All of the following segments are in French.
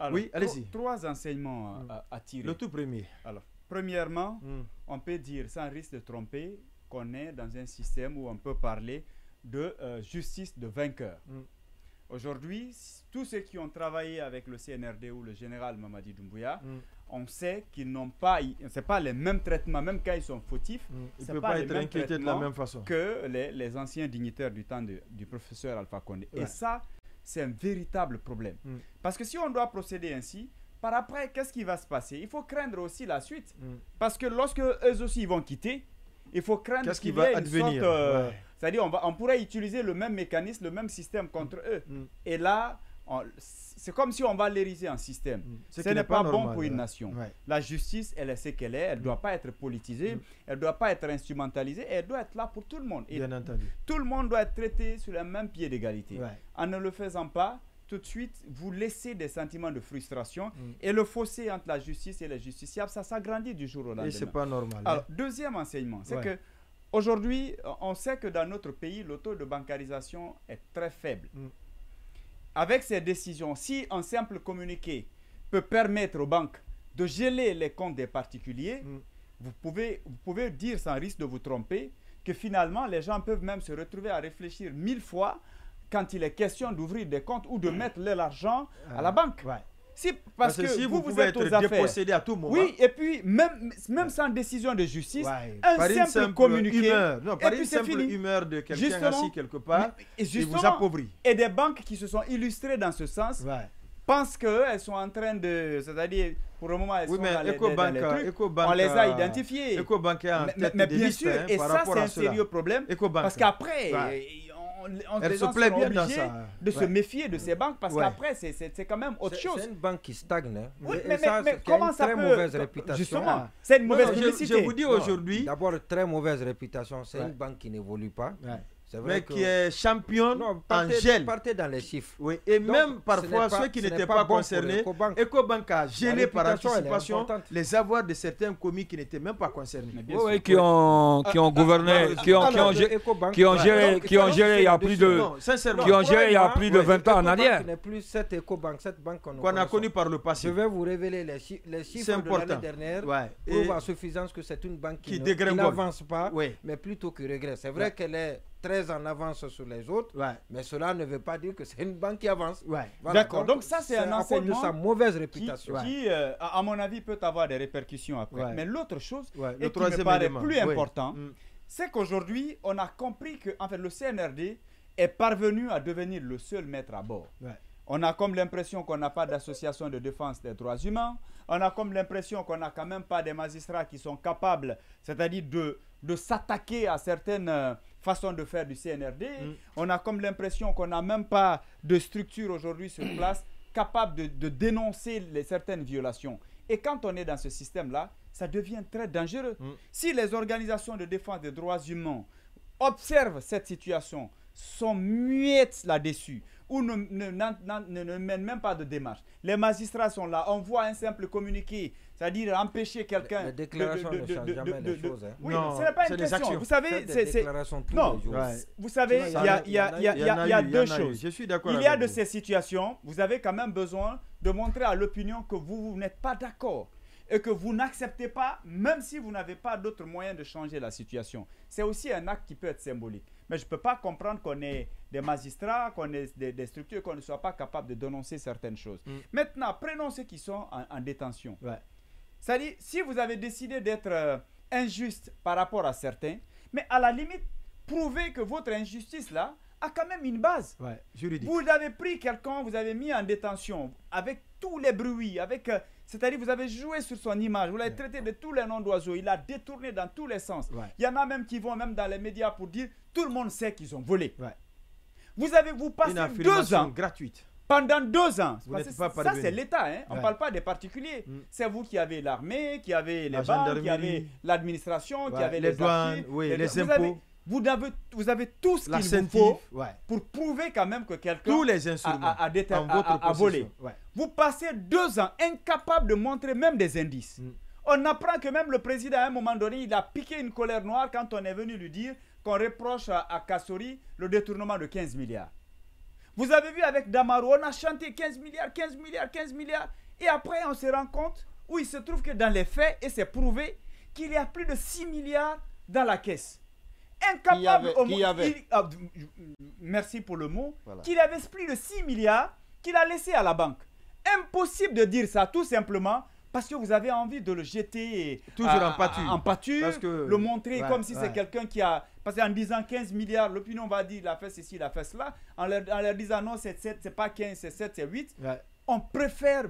Alors, oui, allez-y. Trois enseignements à tirer. Le tout premier. Alors, premièrement, on peut dire, sans risque de tromper, qu'on est dans un système où on peut parler de justice de vainqueur. Aujourd'hui, tous ceux qui ont travaillé avec le CNRD ou le général Mamadi Doumbouya, on sait qu'ils n'ont pas, c'est pas les mêmes traitements, même quand ils sont fautifs, ils ne c'est peuvent pas pas les être mêmes inquiétés de la même façon que les anciens dignitaires du temps du professeur Alpha Condé. Ouais. Et ça, c'est un véritable problème. Parce que si on doit procéder ainsi, par après, qu'est-ce qui va se passer? Il faut craindre aussi la suite. Parce que lorsque eux aussi ils vont quitter, il faut craindre qu'il va advenir. C'est-à-dire on pourrait utiliser le même mécanisme, le même système contre eux. Et là, c'est comme si on valorisait un système. Ce n'est pas bon pour une nation. La justice, elle est ce qu'elle est. Elle ne doit pas être politisée. Elle ne doit pas être instrumentalisée. Elle doit être là pour tout le monde. Et bien entendu. Tout le monde doit être traité sur le même pied d'égalité. En ne le faisant pas, tout de suite, vous laissez des sentiments de frustration. Et le fossé entre la justice et les justiciables, ça s'agrandit du jour au lendemain. Et ce n'est pas normal. Alors, deuxième enseignement, c'est que aujourd'hui, on sait que dans notre pays, le taux de bancarisation est très faible. Avec ces décisions, si un simple communiqué peut permettre aux banques de geler les comptes des particuliers, vous pouvez dire sans risque de vous tromper que finalement, les gens peuvent même se retrouver à réfléchir 1000 fois quand il est question d'ouvrir des comptes ou de mettre leur argent à la banque. Si, parce que si vous pouvez êtes être aux affaires. dépossédé à tout moment. Oui, et puis même sans décision de justice, un simple communiqué, par une simple humeur de quelqu'un assis quelque part, il vous appauvrit. Et des banques qui se sont illustrées dans ce sens pensent qu'elles sont en train de, c'est-à-dire pour le moment elles sont dans les trucs, on les a identifiés. Ecobank est en tête mais de bien liste, sûr, et par ça rapport c'est à un sérieux problème, parce qu'après elle se plaît bien dans ça. De se méfier de ces banques parce qu'après c'est quand même autre chose. C'est une banque qui stagne. Oui, mais comment ça peut... mauvaise réputation. Justement, c'est une mauvaise publicité. Je vous dis aujourd'hui... D'abord, très mauvaise réputation. C'est une banque qui n'évolue pas. Mais qui est championne en gel. Partez dans les chiffres. Oui, et donc, même parfois ceux qui n'étaient pas concernés, Ecobank a gelé par anticipation les avoirs de certains commis qui n'étaient même pas concernés. Oui, qui ont gouverné, qui ont géré il y a plus de 20 ans en arrière. Ce n'est plus cette Ecobank, cette banque qu'on a connue par le passé. Je vais vous révéler les chiffres de l'année dernière. Prouvent à suffisance que c'est une banque qui n'avance pas, mais plutôt qui régresse. C'est vrai qu'elle est très en avance sur les autres, mais cela ne veut pas dire que c'est une banque qui avance. Voilà. D'accord, donc ça c'est un enseignement de sa mauvaise réputation qui à mon avis, peut avoir des répercussions après. Mais l'autre chose, et qui me paraît plus important, c'est qu'aujourd'hui, on a compris que en fait, le CNRD est parvenu à devenir le seul maître à bord. On a comme l'impression qu'on n'a pas d'association de défense des droits humains. On a comme l'impression qu'on n'a quand même pas des magistrats qui sont capables, c'est-à-dire de s'attaquer à certaines façons de faire du CNRD. On a comme l'impression qu'on n'a même pas de structure aujourd'hui sur place capable de dénoncer certaines violations. Et quand on est dans ce système-là, ça devient très dangereux. Si les organisations de défense des droits humains observent cette situation, sont muettes là-dessus, ou ne mènent même pas de démarche. Les magistrats sont là, on voit un simple communiqué, c'est-à-dire empêcher quelqu'un... Les déclarations ne changent jamais les choses. Oui, ce n'est pas une question. Vous savez, vous savez, il y a deux choses. Je suis d'accord. Il y a de ces situations, vous avez quand même besoin de montrer à l'opinion que vous n'êtes pas d'accord et que vous n'acceptez pas, même si vous n'avez pas d'autres moyens de changer la situation. C'est aussi un acte qui peut être symbolique. Mais je ne peux pas comprendre qu'on ait des magistrats, qu'on ait des structures, qu'on ne soit pas capable de dénoncer certaines choses. Maintenant, prenons ceux qui sont en détention. C'est-à-dire, si vous avez décidé d'être injuste par rapport à certains, mais à la limite, prouvez que votre injustice-là a quand même une base. Juridique. Vous avez pris quelqu'un, vous avez mis en détention avec tous les bruits, c'est-à-dire vous avez joué sur son image, vous l'avez traité de tous les noms d'oiseaux, il a détourné dans tous les sens. Il y en a même qui vont même dans les médias pour dire tout le monde sait qu'ils ont volé. Vous passez 2 ans gratuite. Pendant 2 ans. Ça c'est l'État, hein? On ne parle pas des particuliers. C'est vous qui avez l'armée, qui avez les banques, qui avez l'administration, qui avez les douanes, les impôts. Vous avez tout ce qu'il vous faut pour prouver quand même que quelqu'un a volé. Vous passez 2 ans incapable de montrer même des indices. On apprend que même le président, à un moment donné, il a piqué une colère noire quand on est venu lui dire qu'on reproche à Kassori le détournement de 15 milliards. Vous avez vu avec Damaro, on a chanté 15 milliards, 15 milliards, 15 milliards. Et après, on se rend compte où il se trouve que dans les faits, et c'est prouvé, qu'il y a plus de 6 milliards dans la caisse. Incapable merci pour le mot. Voilà. Qu'il avait plus de 6 milliards qu'il a laissé à la banque. Impossible de dire ça, tout simplement. Parce que vous avez envie de le jeter en pâture, parce que, le montrer comme si c'est quelqu'un qui a... Parce qu'en disant 15 milliards, l'opinion va dire il a fait ceci, il a fait cela. En leur disant non, c'est 7, c'est pas 15, c'est 7, c'est 8. Ouais. On préfère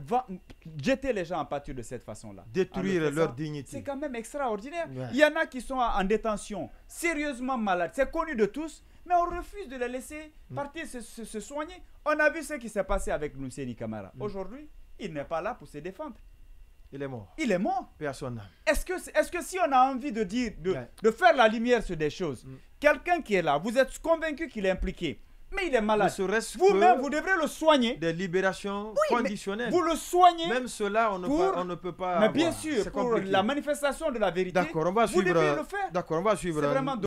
jeter les gens en pâture de cette façon-là. Détruire leur dignité. C'est quand même extraordinaire. Ouais. Il y en a qui sont en détention, sérieusement malades. C'est connu de tous, mais on refuse de les laisser partir se soigner. On a vu ce qui s'est passé avec Nusseini Camara. Aujourd'hui, il n'est pas là pour se défendre. Il est mort. Il est mort. Personne. Est-ce que si on a envie de dire, de faire la lumière sur des choses, quelqu'un qui est là, vous êtes convaincu qu'il est impliqué, mais il est malade. Vous-même, vous devrez le soigner. Des libérations conditionnelles. Vous le soignez. Même cela, on ne peut pas. Mais bien sûr, pour la manifestation de la vérité, d'accord, on va suivre. Vous devez le faire. D'accord, on va suivre. C'est vraiment